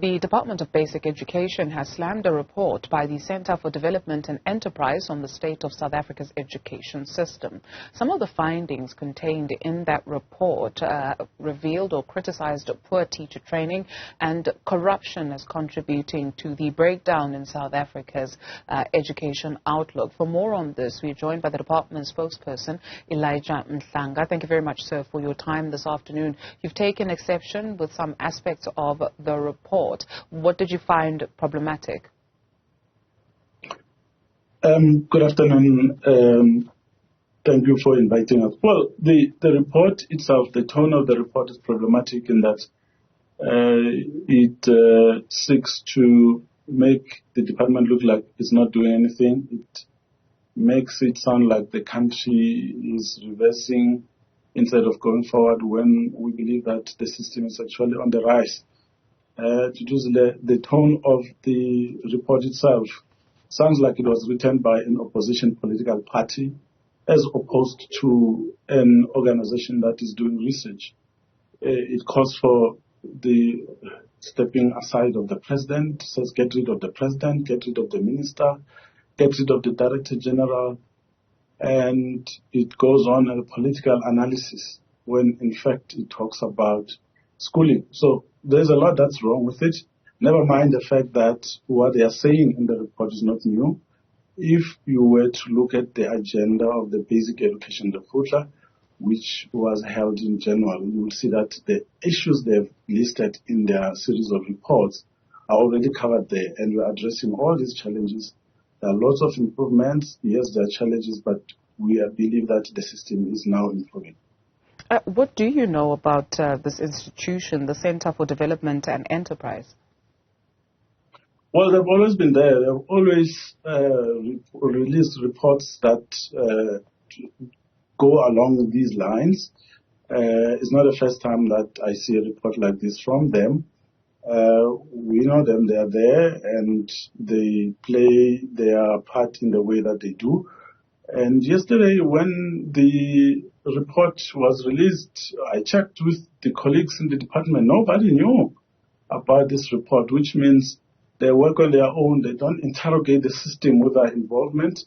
The Department of Basic Education has slammed a report by the Centre for Development and Enterprise on the state of South Africa's education system. Some of the findings contained in that report revealed or criticized poor teacher training and corruption as contributing to the breakdown in South Africa's education outlook. For more on this, we're joined by the department's spokesperson, Mhlanga. Thank you very much, sir, for your time this afternoon. You've taken exception with some aspects of the report. What did you find problematic? Good afternoon. Thank you for inviting us. Well, the report itself, the tone of the report is problematic in that it seeks to make the department look like it's not doing anything. It makes it sound like the country is reversing instead of going forward, when we believe that the system is actually on the rise. The tone of the report itself sounds like it was written by an opposition political party as opposed to an organization that is doing research. It calls for the stepping aside of the president, says get rid of the president, get rid of the minister, get rid of the director general, and it goes on a political analysis when in fact it talks about schooling. So there's a lot that's wrong with it. Never mind the fact that what they are saying in the report is not new. If you were to look at the agenda of the basic education future, which was held in January, you will see that the issues they've listed in their series of reports are already covered there, and we're addressing all these challenges. There are lots of improvements. Yes, there are challenges, but we believe that the system is now improving. What do you know about this institution, the Centre for Development and Enterprise? Well, they've always been there. They've always released reports that go along these lines. It's not the first time that I see a report like this from them. We know them, they are there, and they play their part in the way that they do. And yesterday, when the report was released, I checked with the colleagues in the department. Nobody knew about this report, which means they work on their own. They don't interrogate the system with their involvement,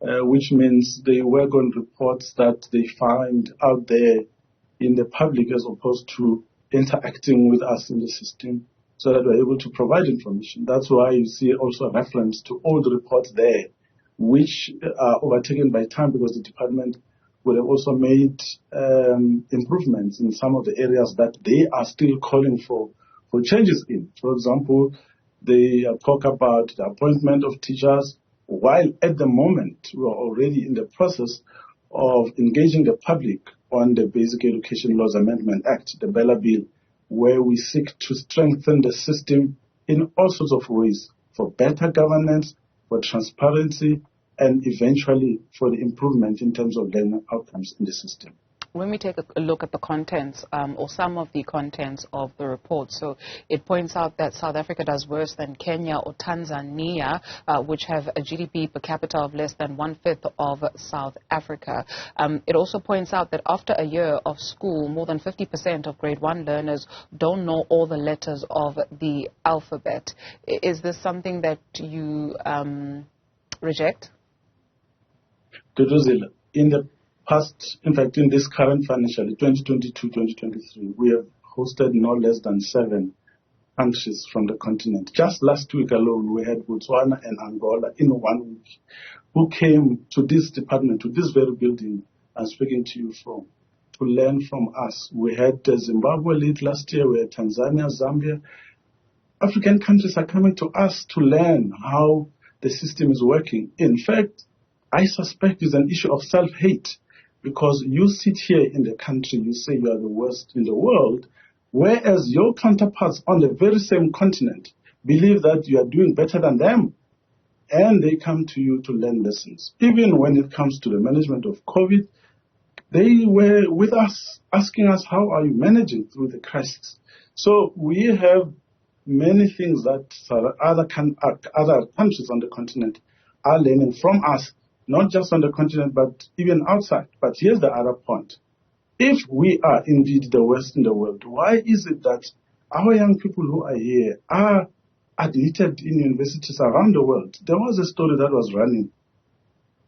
which means they work on reports that they find out there in the public as opposed to interacting with us in the system so that we're able to provide information. That's why you see also a reference to all the reports there, which are overtaken by time because the department would have also made improvements in some of the areas that they are still calling for changes in. For example, they talk about the appointment of teachers, while at the moment we are already in the process of engaging the public on the Basic Education Laws Amendment Act, the Bella Bill, where we seek to strengthen the system in all sorts of ways for better governance, for transparency, and eventually for the improvement in terms of learning outcomes in the system. When we take a look at the contents or some of the contents of the report, so it points out that South Africa does worse than Kenya or Tanzania, which have a GDP per capita of less than 1/5 of South Africa. It also points out that after a year of school, more than 50% of grade 1 learners don't know all the letters of the alphabet. Is this something that you reject? In the past, in fact, in this current financial year, 2022-2023, we have hosted no less than 7 countries from the continent. Just last week alone, we had Botswana and Angola in 1 week, who came to this department, to this very building I'm speaking to you from, to learn from us. We had Zimbabwe late last year, we had Tanzania, Zambia. African countries are coming to us to learn how the system is working. In fact, I suspect it's an issue of self-hate, because you sit here in the country, you say you are the worst in the world, whereas your counterparts on the very same continent believe that you are doing better than them, and they come to you to learn lessons. Even when it comes to the management of COVID, they were with us, asking us, how are you managing through the crisis? So we have many things that other countries on the continent are learning from us, not just on the continent, but even outside. But here's the other point. If we are indeed the worst in the world, why is it that our young people who are here are admitted in universities around the world. There was a story that was running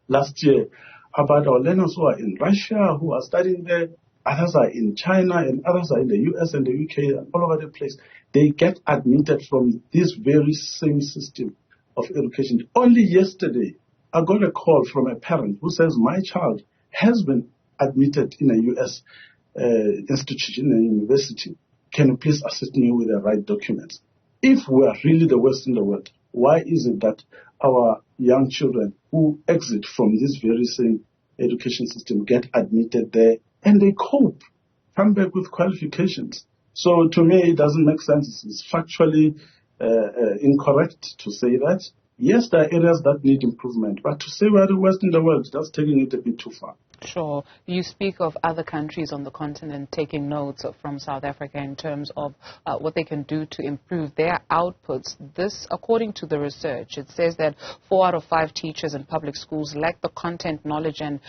last year about our learners who are in Russia, who are studying there. Others are in China, and others are in the US and the UK, and all over the place. They get admitted from this very same system of education. Only yesterday, I got a call from a parent who says, my child has been admitted in a US institution, a university. Can you please assist me with the right documents? If we are really the worst in the world, why is it that our young children who exit from this very same education system get admitted there and they cope, come back with qualifications? So to me, it doesn't make sense. It's factually incorrect to say that. Yes, there are areas that need improvement, but to say we're the worst in the world, that's taking it a bit too far. Sure. You speak of other countries on the continent taking notes from South Africa in terms of what they can do to improve their outputs. This, according to the research, it says that 4 out of 5 teachers in public schools lack the content knowledge and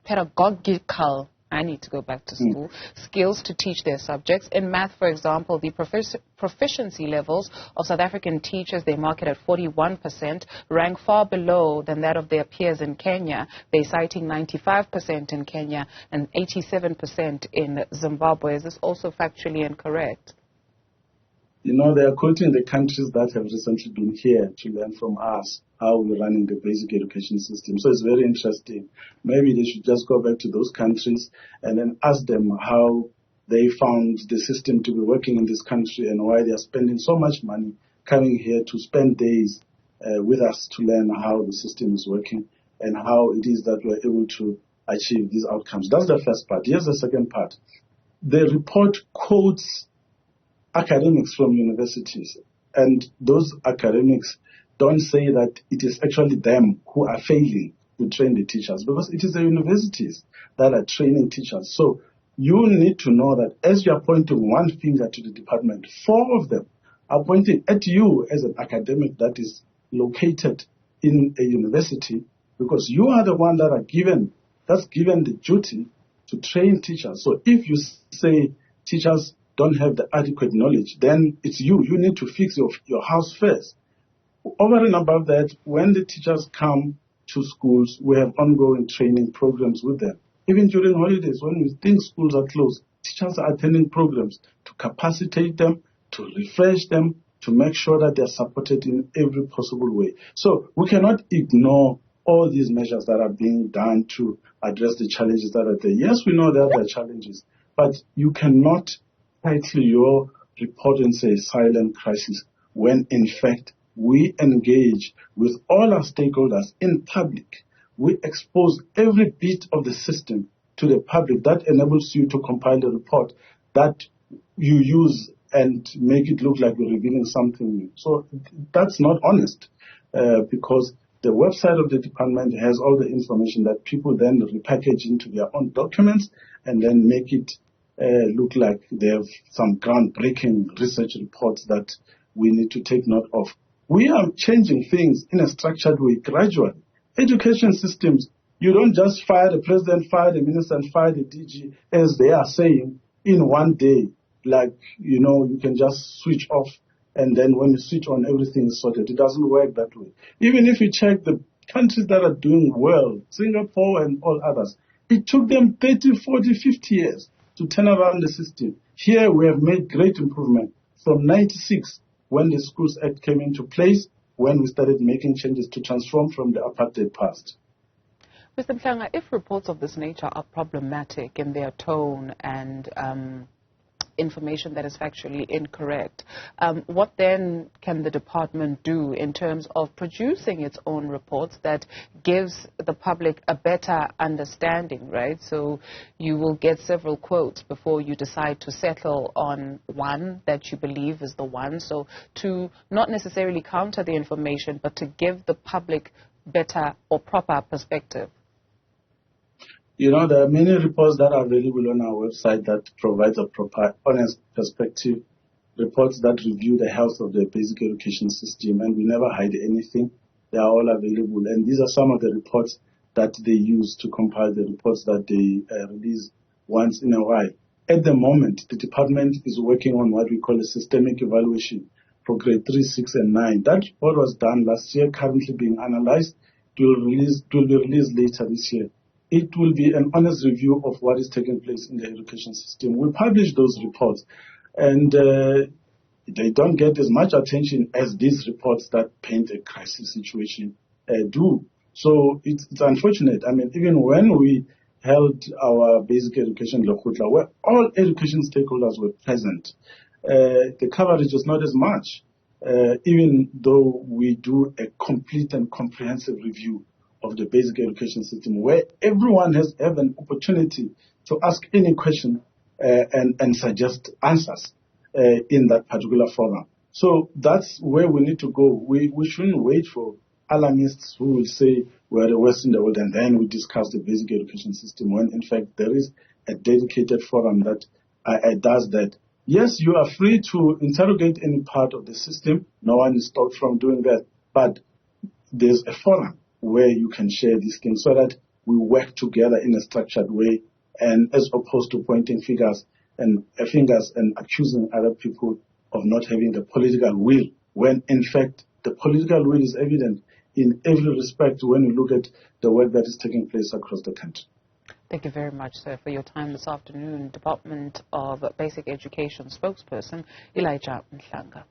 pedagogical I need to go back to school, skills to teach their subjects. In math, for example, the proficiency levels of South African teachers, they mark it at 41%, rank far below than that of their peers in Kenya. They're citing 95% in Kenya and 87% in Zimbabwe. Is this also factually incorrect? You know, they are quoting the countries that have recently been here to learn from us how we're running the basic education system. So it's very interesting. Maybe they should just go back to those countries and then ask them how they found the system to be working in this country and why they are spending so much money coming here to spend days with us to learn how the system is working and how it is that we're able to achieve these outcomes. That's the first part. Here's the second part. The report quotes academics from universities, and those academics don't say that it is actually them who are failing to train the teachers, because it is the universities that are training teachers. So you need to know that as you are pointing one finger to the department, 4 of them are pointing at you as an academic that is located in a university, because you are the one that's given the duty to train teachers. So if you say teachers don't have the adequate knowledge, then it's you. You need to fix your house first. Over and above that, when the teachers come to schools, we have ongoing training programs with them. Even during holidays, when we think schools are closed, teachers are attending programs to capacitate them, to refresh them, to make sure that they're supported in every possible way. So we cannot ignore all these measures that are being done to address the challenges that are there. Yes, we know there are challenges, but you cannot title your report and say silent crisis when in fact we engage with all our stakeholders in public. We expose every bit of the system to the public. That enables you to compile a report that you use and make it look like you're revealing something new. So that's not honest, because the website of the department has all the information that people then repackage into their own documents and then make it look like they have some groundbreaking research reports that we need to take note of. We are changing things in a structured way, gradually. Education systems, you don't just fire the president, fire the minister, and fire the DG, as they are saying, in one day. Like, you know, you can just switch off, and then when you switch on, everything is sorted. It doesn't work that way. Even if you check the countries that are doing well, Singapore and all others, it took them 30, 40, 50 years to turn around the system. Here we have made great improvement from 96, when the Schools Act came into place, when we started making changes to transform from the apartheid past. Mr. Mhlanga, if reports of this nature are problematic in their tone and information that is factually incorrect, what then can the department do in terms of producing its own reports that gives the public a better understanding, right? So you will get several quotes before you decide to settle on one that you believe is the one. So to not necessarily counter the information, but to give the public better or proper perspective. You know, there are many reports that are available on our website that provides a proper, honest perspective, reports that review the health of the basic education system, and we never hide anything. They are all available, and these are some of the reports that they use to compile the reports that they release once in a while. At the moment, the department is working on what we call a systemic evaluation for grade 3, 6, and 9. That report was done last year, currently being analyzed. It will be released later this year. It will be an honest review of what is taking place in the education system. We publish those reports, and they don't get as much attention as these reports that paint a crisis situation do. So it's unfortunate. I mean, even when we held our basic education Lekgotla, where all education stakeholders were present, the coverage was not as much, even though we do a complete and comprehensive review of the basic education system, where everyone has an opportunity to ask any question and suggest answers in that particular forum. So that's where we need to go. We shouldn't wait for alarmists who will say we're the worst in the world and then we discuss the basic education system, when in fact there is a dedicated forum that does that. Yes, you are free to interrogate any part of the system. No one is stopped from doing that. But there's a forum where you can share these things so that we work together in a structured way, and as opposed to pointing fingers and accusing other people of not having the political will, when in fact the political will is evident in every respect when you look at the work that is taking place across the country. Thank you very much, sir, for your time this afternoon. Department of Basic Education spokesperson Elijah Mhlanga.